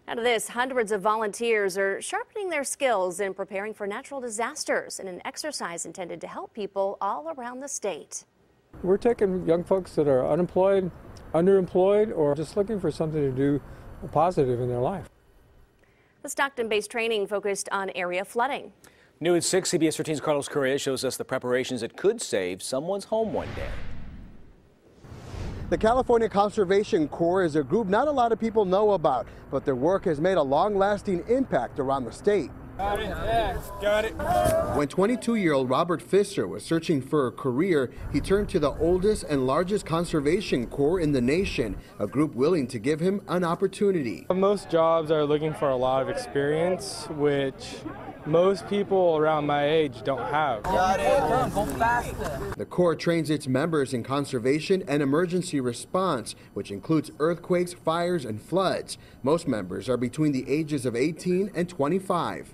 Out of this, hundreds of volunteers are sharpening their skills in preparing for natural disasters in an exercise intended to help people all around the state. We're taking young folks that are unemployed, underemployed, or just looking for something to do positive in their life. The Stockton-based training focused on area flooding. New at 6, CBS 13's Carlos Correa shows us the preparations that could save someone's home one day. The California Conservation Corps is a group not a lot of people know about, but their work has made a long-lasting impact around the state. Got it, yeah, got it. When 22-year-old Robert Pfister was searching for a career, he turned to the oldest and largest conservation corps in the nation, a group willing to give him an opportunity. Most jobs are looking for a lot of experience, which most people around my age don't have. Got it. Go faster. The Corps trains its members in conservation and emergency response, which includes earthquakes, fires, and floods. Most members are between the ages of 18 and 25.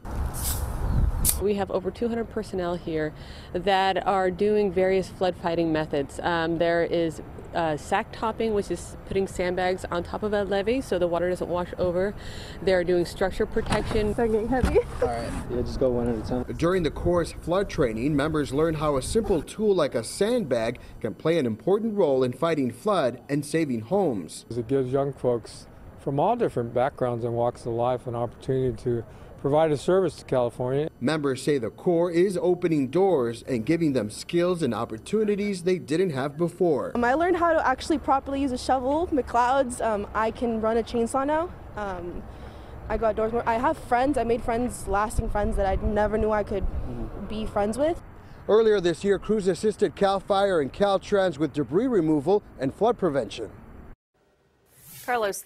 We have over 200 personnel here that are doing various flood fighting methods. There is sack topping, which is putting sandbags on top of a levee so the water doesn't wash over. They're doing structure protection. They're getting heavy. All right. Yeah, just go one at a time. During the Corps' flood training, members learn how a simple tool like a sandbag can play an important role in fighting flood and saving homes. It gives young folks from all different backgrounds and walks of life an opportunity to provide a service to California. Members say the Corps is opening doors and giving them skills and opportunities they didn't have before. I learned how to actually properly use a shovel, McLeod's. I can run a chainsaw now. I go outdoors more. I have friends. I made friends, lasting friends that I never knew I could be friends with. Earlier this year, crews assisted CAL FIRE and Caltrans with debris removal and flood prevention. Carlos,